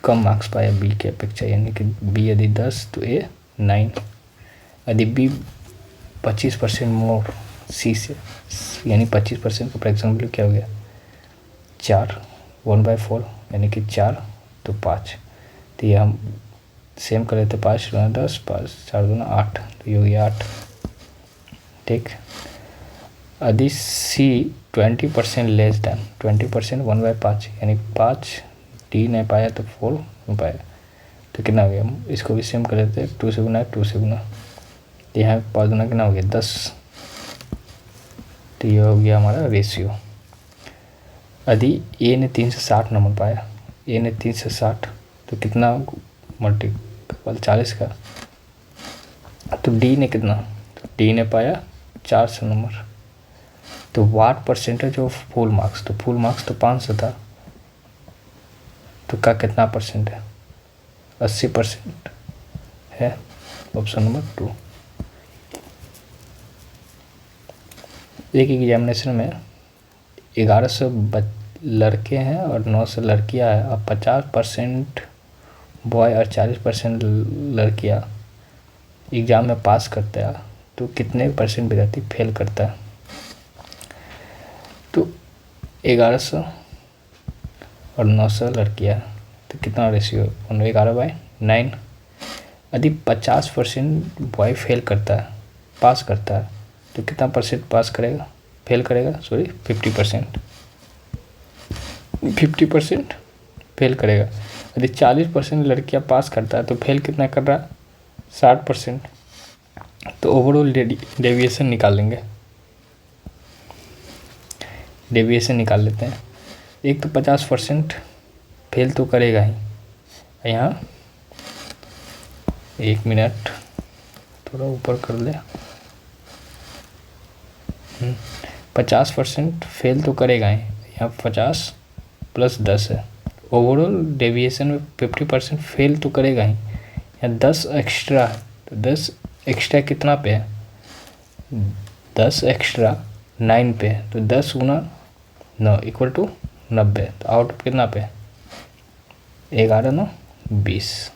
कम मार्क्स पाया बी के अपेक्षा, यानी कि बी यदि 10 तो ए 9। यदि बी 25% मोर सी से, यानी 25% का फ्रैक्शन वैल्यू क्या हो गया, 4, 1/4 यानी कि 4 तो 5। तो ये हम सेम कर लेते, 5 × 10, 5 4 × 8, तो ये हो गया 8। ठीक। यदि सी 20% लेस दैन 20%, 1/5 यानी 5 डी नहीं पाया तो 4 नहीं पाया, तो कितना हो गया, इसको भी सेम कर लेते हैं, 2 से गुना 2 से गुना, तो यहाँ 5 गुना कितना हो गया, 10। तो ये हो गया हमारा रेशियो। यदि ए ने 360 नंबर पाया, ए ने 360 तो कितना मल्टीपल 40 का, तो डी ने कितना, तो डी ने पाया 400 नंबर। तो वाट परसेंटेज ऑफ फुल मार्क्स, तो फुल मार्क्स तो 500 था, तो का कितना परसेंट है, 80% है, ऑप्शन नंबर 2। एक एग्जामिनेशन में 1100 लड़के हैं और 900 लड़कियां हैं, और 50% बॉय और 40% लड़कियां एग्ज़ाम में पास करते हैं, तो कितने % विद्यार्थी फेल करता है। तो 1100 और 900 लड़कियां, तो कितना रेशियो, 11/9। यदि 50% बॉय फेल करता है, पास करता है, तो कितना % पास करेगा, फेल करेगा, सॉरी 50%, 50% फेल करेगा। यदि 40% लड़कियां पास करता है, तो फेल कितना कर रहा है, 60%। तो ओवरऑल डेविएशन निकाल लेंगे, डेविएशन निकाल लेते हैं। एक तो 50% फेल तो करेगा ही, यहाँ 1 मिनट थोड़ा ऊपर कर ले, 50% फेल तो करेगा ही, यहाँ 50 + 10 है। ओवरऑल डेविएशन में 50% फेल तो करेगा ही, यहाँ 10 एक्स्ट्रा है, तो 10 एक्स्ट्रा कितना पे है, 10 एक्स्ट्रा 9 पे है, तो 10 × 9 इक्वल टू 90। तो आउट कितना पे, 11 × 9 = 20,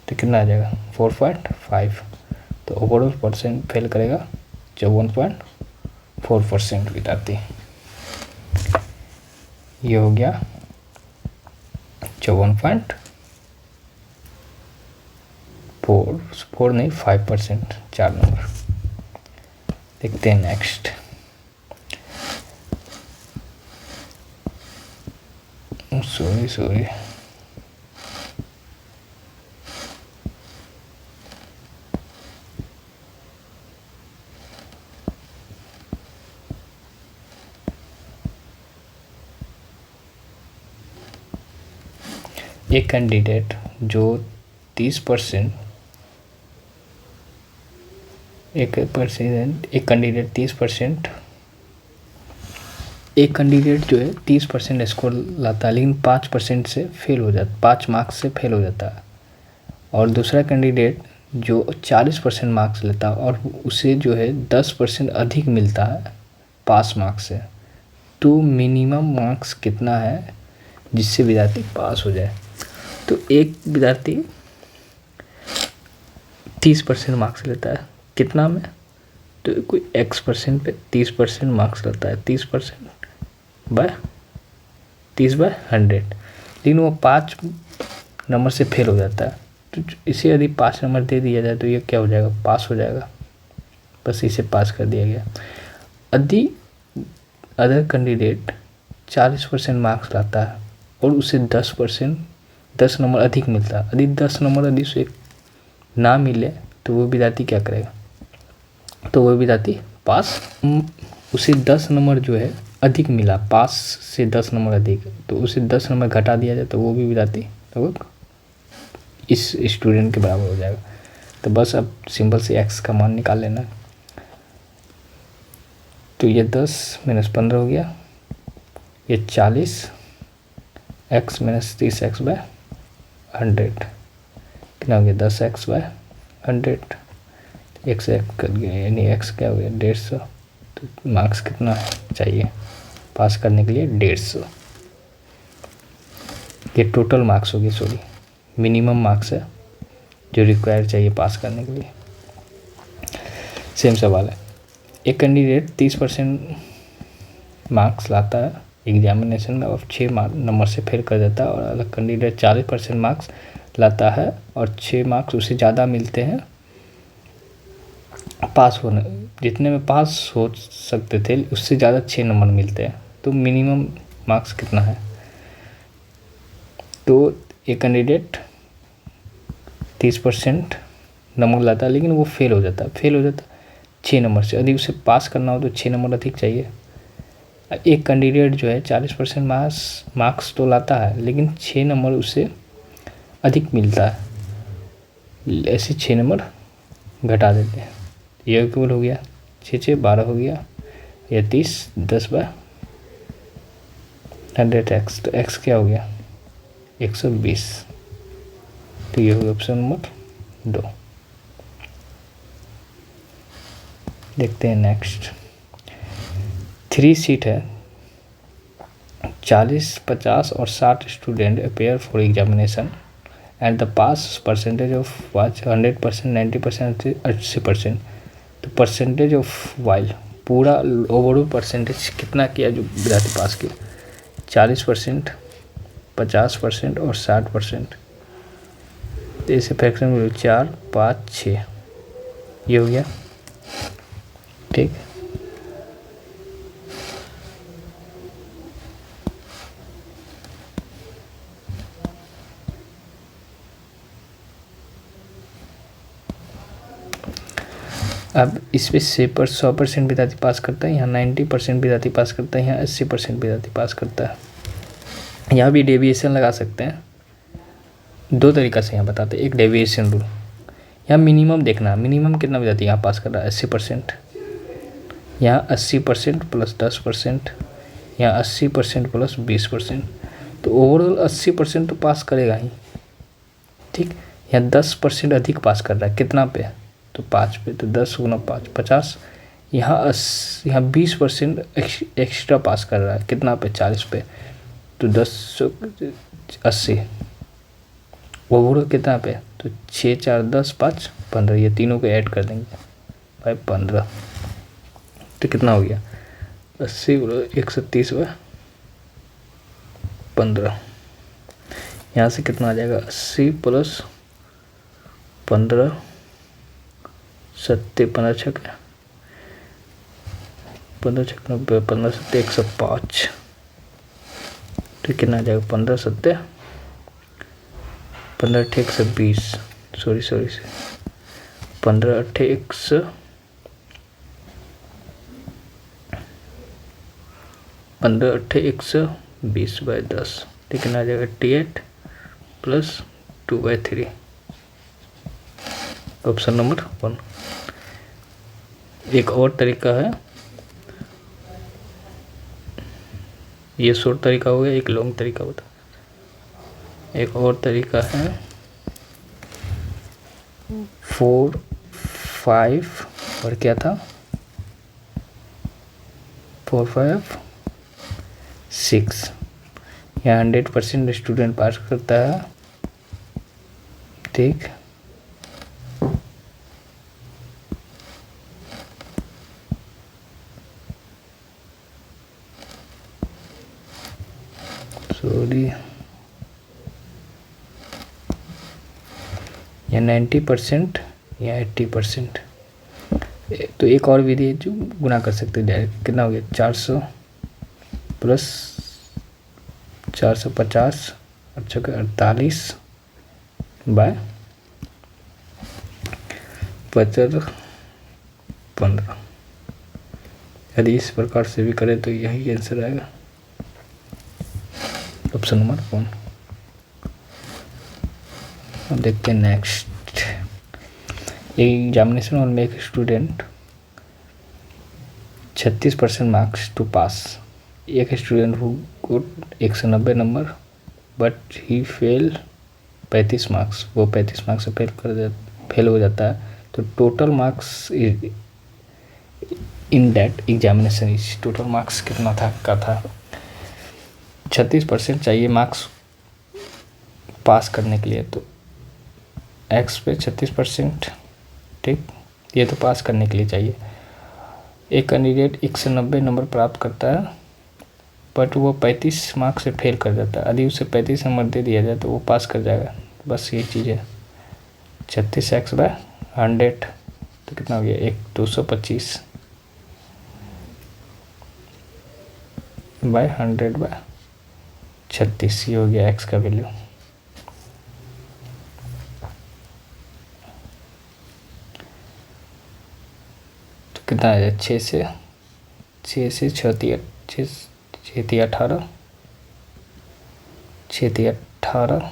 तो कितना आ जाएगा, 4.5। तो ओवरऑल परसेंट फेल करेगा 54.4% विद्यार्थी। ये हो गया 54.4 नहीं 5%, 4 नंबर। देखते हैं नेक्स्ट। सॉरी एक कैंडिडेट जो 30% एक कैंडिडेट 30% एक कैंडिडेट जो है 30% स्कोर लाता है लेकिन 5% से फेल हो जाता, 5 मार्क्स से फेल हो जाता है, और दूसरा कैंडिडेट जो 40% मार्क्स लेता है और उसे जो है 10% अधिक मिलता है पास मार्क्स से। तो मिनिमम मार्क्स कितना है जिससे विद्यार्थी पास हो जाए? तो एक विद्यार्थी 30% मार्क्स लेता है कितना में, तो कोई x% पे 30% मार्क्स लेता है, 30/100, लेकिन वो 5 नंबर से फेल हो जाता है। तो इसे यदि 5 नंबर दे दिया जाए तो ये क्या हो जाएगा? पास हो जाएगा, बस इसे पास कर दिया गया। यदि अदर कैंडिडेट 40% मार्क्स लाता है और उसे 10 नंबर अधिक मिलता है, यदि 10 नंबर यदि उसे ना मिले तो वो विद्यार्थी क्या करेगा? तो वो विद्यार्थी पास, उसे 10 नंबर जो है अधिक मिला, पास से 10 नंबर अधिक, तो उसे 10 नंबर घटा दिया जाए तो वो भी विद्यार्थी लगभग इस स्टूडेंट के बराबर हो जाएगा। तो बस अब सिंपल से x का मान निकाल लेना। तो ये 10 - 15 हो गया, ये 40, x - 30x/100 कितना हो गया? 10x/100, एक से एक कर गया, यानी x क्या हो गया? 150। तो मार्क्स कितना चाहिए पास करने के लिए? 150। ये टोटल मार्क्स हो गए, सॉरी मिनिमम मार्क्स है जो रिक्वायर चाहिए पास करने के लिए। सेम सवाल है, एक कैंडिडेट 30% मार्क्स लाता है एग्जामिनेशन में और 6 नंबर से फेल कर देता है, और अलग कैंडिडेट 40% मार्क्स लाता है और 6 मार्क्स उसे ज़्यादा मिलते हैं पास होने, जितने में पास हो सकते थे उससे ज़्यादा 6 नंबर मिलते हैं। तो मिनिमम मार्क्स कितना है? तो एक कैंडिडेट 30% नंबर लाता है लेकिन वो फेल हो जाता है 6 नंबर से। यदि उसे पास करना हो तो 6 नंबर अधिक चाहिए। एक कैंडिडेट जो है 40% मार्क्स तो लाता है लेकिन 6 नंबर उसे अधिक मिलता है, ऐसे 6 नंबर घटा देते हैं। ये इक्वल हो गया 6 6 12 हो गया, या 30 10/100x, तो x क्या हो गया? 120। तो ये हो गया ऑप्शन नंबर 2। देखते हैं नेक्स्ट। 3 सीट है, 40, 50 और 60 student appear for examination and the pass percentage of watch 100%, 90%, 80%। तो परसेंटेज ऑफ वाइल पूरा ओवरऑल परसेंटेज कितना किया जो विद्यार्थी पास किया? 40%, 50% और 60%। तो इसे फ्रैक्शन में 4 5 6 ये हो गया, ठीक। अब इस पे 100% विद्यार्थी पास करता है, यहाँ 90% विद्यार्थी पास करता है, यहाँ 80% विद्यार्थी पास करता है। यहाँ भी डेविएशन लगा सकते हैं, 2 तरीक़ा से यहाँ बताते हैं। एक डेविएशन रूल, यहाँ मिनिमम देखना, मिनिमम कितना विद्यार्थी यहाँ पास कर रहा है? 80%। यहाँ 80% प्लस 10%, यहाँ 80% प्लस 20%। तो ओवरऑल 80% तो पास करेगा ही, ठीक। यहाँ 10% अधिक पास कर रहा है, कितना पे? तो 5 पे, तो 10 × 5 50। यहाँ 20% एक्स्ट्रा पास कर रहा है, कितना पे? 40 पे, तो 10 80। ओवरऑल कितना पे? तो 6 4 10 5 15, ये तीनों को ऐड कर देंगे भाई 15। तो कितना हो गया? 80 × 130/15। यहाँ से कितना आ जाएगा? 80 प्लस 15 7 15 छक 15 छक 90, 15 7 105। तो कितना आ जाएगा 15 अट्ठे 120, सॉरी 15 अट्ठे 120 बाई 10, तो कितना आ जाएगा 88 प्लस 2/3, ऑप्शन नंबर 1। एक और तरीका है, ये शॉर्ट तरीका हो गया, एक लॉन्ग तरीका बता। एक और तरीका है 4, 5 और क्या था 4, 5, 6, यहाँ 100% स्टूडेंट पास करता है, ठीक। सॉरी, या 90% या 80%। तो एक और विधि है जो गुना कर सकते हैं डायरेक्ट, कितना हो गया 400 प्लस 450 अच्छा 48 बाय 15। यदि इस प्रकार से भी करें तो यही आंसर आएगा, ऑप्शन नंबर 1। अब देखते हैं नेक्स्ट। एग्जामिनेशन हॉल में एक स्टूडेंट 36% मार्क्स टू पास, एक student who got 190 number but he fail 35 marks, वो 35 मार्क्स से फेल हो जाता है। तो total marks in that examination is, total marks कितना था 36% चाहिए मार्क्स पास करने के लिए, तो एक्स पे 36%, ठीक, ये तो पास करने के लिए चाहिए। एक कैंडिडेट 190 नंबर प्राप्त करता है बट वो 35 मार्क्स से फेल कर जाता है, यदि उसे 35 नंबर दे दिया जाए तो वो पास कर जाएगा। बस ये चीज़ है, 36x/100 तो कितना हो गया 225 बाय 100/36, ये हो गया एक्स का वैल्यू। तो कितना आ जाए 6 से 18, 18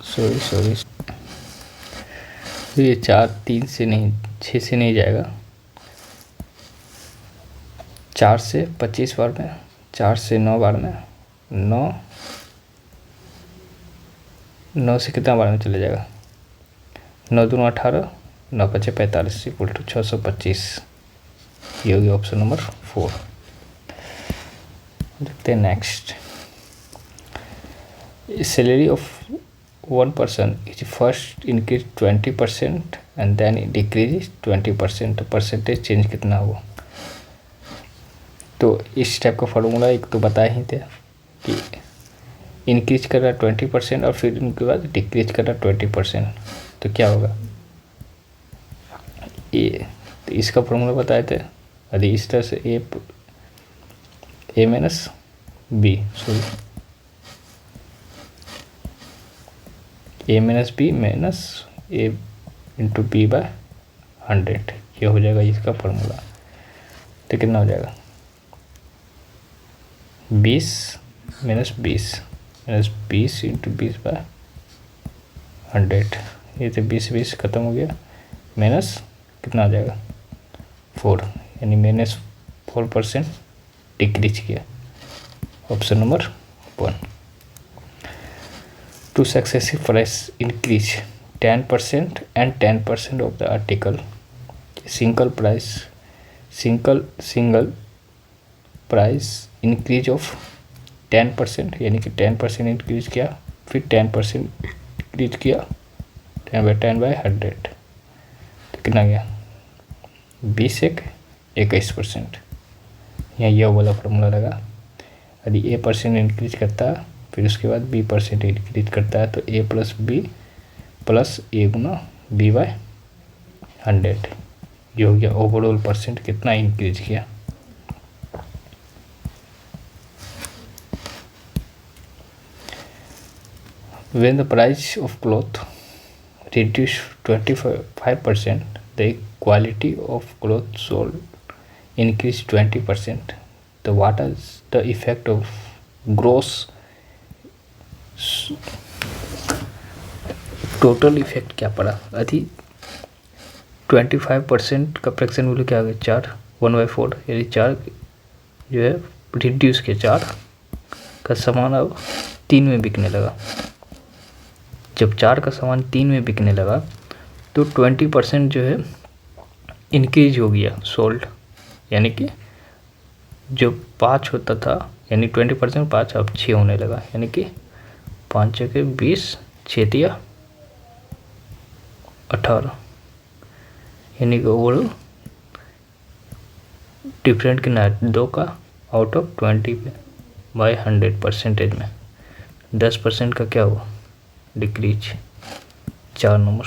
सॉरी ये 4, 3 से नहीं, 6 से नहीं जाएगा, 4 से 25 बार में, 4 से 9 बार में, 9 से कितना बार में चले जाएगा 9 दूनी 18, 9 5 45 इक्वल टू 625, ये होगी ऑप्शन नंबर 4। देखते हैं next. Salary of one person is first increase 20% and then it decreases 20%, तो परसेंटेज चेंज कितना हुआ। तो इस टाइप का फॉर्मूला एक तो बताया ही थे कि इंक्रीज कर रहा 20% और फिर उनके बाद डिक्रीज कर रहा 20%, तो क्या होगा ये, तो इसका फॉर्मूला बताए थे। यदि इस तरह से A minus B, sorry a minus B minus A into B by 100, ये हो जाएगा इसका फॉर्मूला। तो कितना हो जाएगा 20 माइनस 20 इंटू 20 बाय 100, ये तो 20 खत्म हो गया, माइनस कितना आ जाएगा 4, यानी माइनस 4% डिक्रीज किया, option number 1। Two successive price increase 10% and 10% of the article, single price increase of 10%, यानी कि 10% इंक्रीज किया, फिर 10% इंक्रीज किया 10/100, तो कितना गया 20 एक 21%। यहाँ यह वाला फॉर्मूला लगा। यदि a% इंक्रीज करता है फिर उसके बाद b% इंक्रीज करता है, तो a plus B plus A गुना बी बाय 100, ये हो गया ओवरऑल परसेंट कितना इंक्रीज किया। when the price of cloth reduce 25%, the quality of cloth sold increase 20%. The what is the effect of gross total effect क्या पड़ा? अभी 25% का फ्रैक्शन वैल्यू क्या आ गया? 4 1/4, यानी 4 जो है रिड्यूस के 4 का सामान अब 3 में बिकने लगा। जब 4 का सामान 3 में बिकने लगा तो 20% जो है इंक्रीज हो गया सोल्ड, यानी कि जो 5 होता था, यानी 20% 5 अब 6 होने लगा, यानी कि 5 के 20 6 दिया 18, यानी कि ओवरऑल डिफरेंट कितना है? 2 का आउट ऑफ 20 पे बाय 100 परसेंटेज में 10% का क्या हुआ? Decrease. 4 number,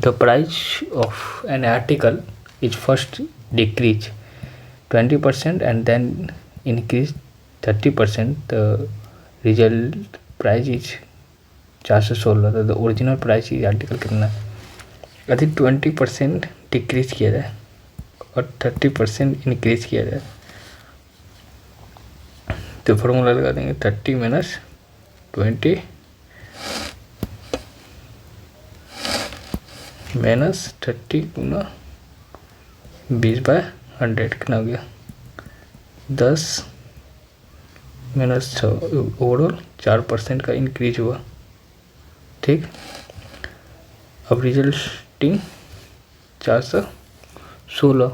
the price of an article is first decrease 20% and then increase 30%. The result price is 416 था। The original price is article कितना है? अधिक 20% डिक्रीज किया जाए और 30% इंक्रीज किया जाए तो फॉर्मूला लगा देंगे 30 माइनस 20 माइनस 30 गुना 20/100 कितना हो गया? 10 माइनस 6, ओवरऑल 4% का इंक्रीज हुआ। ठीक, अब रिजल्टिंग 416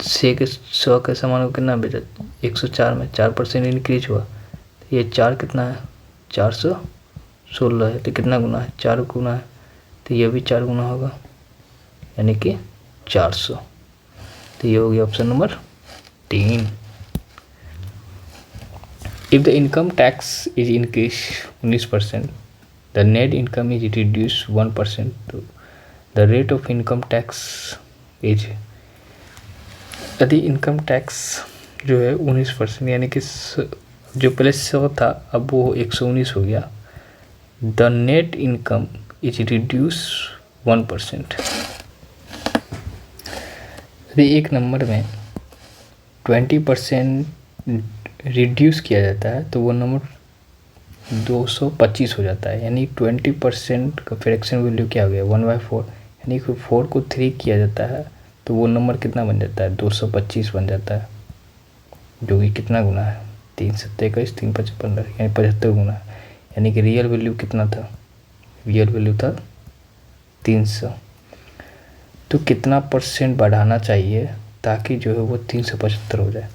से के 100 के सामान को कितना बेचा? 104 में 4% इंक्रीज हुआ। ये 4 कितना है? 416 है, तो कितना गुना है? 4 गुना है, तो ये भी 4 गुना होगा, यानी कि 400। तो ये हो गया option number 3। If the income tax is increase 19%, the net income is reduce 1%, तो the rate of income tax is, यदि इनकम टैक्स जो है 19%, यानी कि जो पहले 100 था अब वो 119 हो गया। The net income is reduce 1%। यदि एक नंबर में 20% रिड्यूस किया जाता है तो वो नंबर 225 हो जाता है, यानी 20% का फ्रैक्शन वैल्यू क्या हो गया? 1/4, यानी कि 4 को 3 किया जाता है तो वो नंबर कितना बन जाता है? 225 बन जाता है, जो कि कितना गुना है? 3 7 21 3 5 15, यानी 75 गुना है। यानी कि रियल वैल्यू कितना था? रियल वैल्यू था 300। तो कितना परसेंट बढ़ाना चाहिए ताकि जो है वो 375 हो जाए?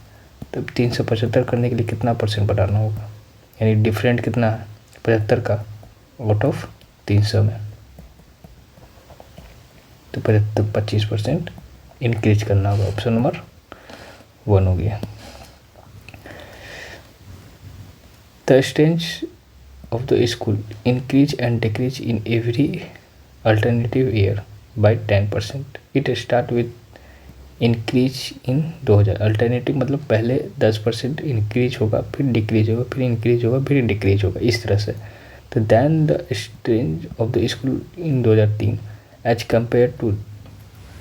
तब 375 करने के लिए कितना परसेंट बढ़ाना होगा? यानी डिफरेंट कितना है? 75 का आउट ऑफ 300 में, तो 25% इंक्रीज करना होगा। ऑप्शन नंबर 1 हो गया। The strength of the school increase and decrease in every alternative year by 10%। It start with increase in 2000। Alternative मतलब पहले 10% इंक्रीज होगा, फिर डिक्रीज होगा, फिर इंक्रीज होगा, फिर डिक्रीज होगा, इस तरह से। तो then the strength of the school in 2003 as compare to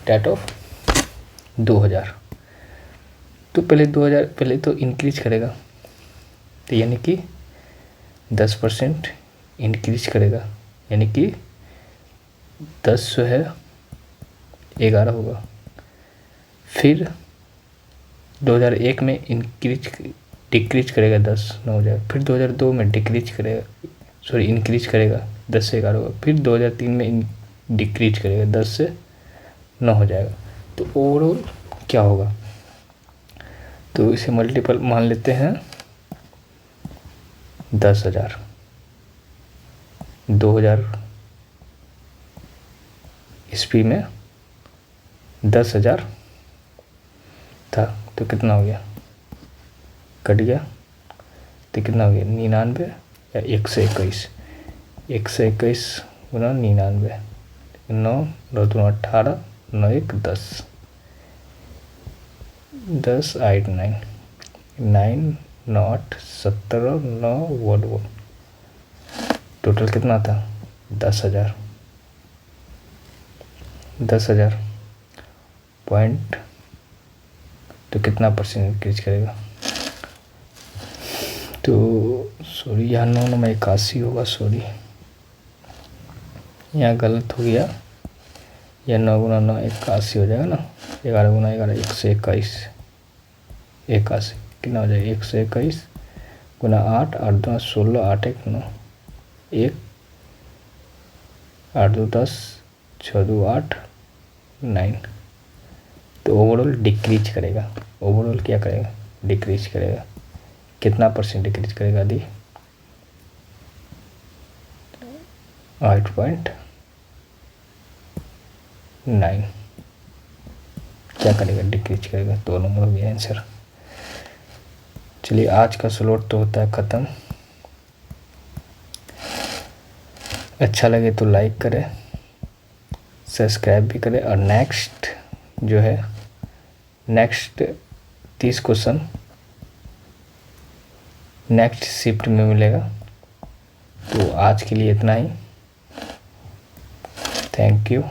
date of 2000। तो पहले 2000 पहले तो इंक्रीज करेगा, तो यानी कि 10% इंक्रीज करेगा, यानी कि 10 जो है 11 होगा। फिर 2001 में डिक्रीज करेगा, 10 9 हो जाएगा। फिर 2002 में इंक्रीज करेगा, 10 से 11 होगा। फिर 2003 में डिक्रीज करेगा, 10 से 9 हो जाएगा। तो ओवरऑल क्या होगा? तो इसे मल्टीपल मान लेते हैं 10,000। 2000 ईस्वी में 10,000 था, तो कितना हो गया? कट गया, तो कितना हो गया? 99 या 121। 121 गुना 99, 9 2 18 9 1 10 10 8 9 9 9 8 17 और 9 वो टोटल कितना था 10,000 पॉइंट, तो कितना परसेंट इंक्रीज करेगा, तो सॉरी यहाँ 9 में 81 होगा, सॉरी यहाँ गलत हो गया, यह 9 गुना 9 81 हो जाएगा ना, 11 गुना 11 121 81 कितना हो जाएगा 121 गुना 8 8 2 16 8 1 9 1 8 2 10 6 2 8 9, तो ओवरऑल डिक्रीज करेगा, ओवरऑल क्या करेगा डिक्रीज करेगा, कितना परसेंट डिक्रीज करेगा दी 8.9, क्या करेगा डिक्रीज करेगा, 2 नंबर हो गया आंसर। चलिए आज का स्लॉट तो होता है ख़त्म, अच्छा लगे तो लाइक करें, सब्सक्राइब भी करें, और नेक्स्ट जो है नेक्स्ट 30 क्वेश्चन नेक्स्ट शिफ्ट में मिलेगा। तो आज के लिए इतना ही, थैंक यू।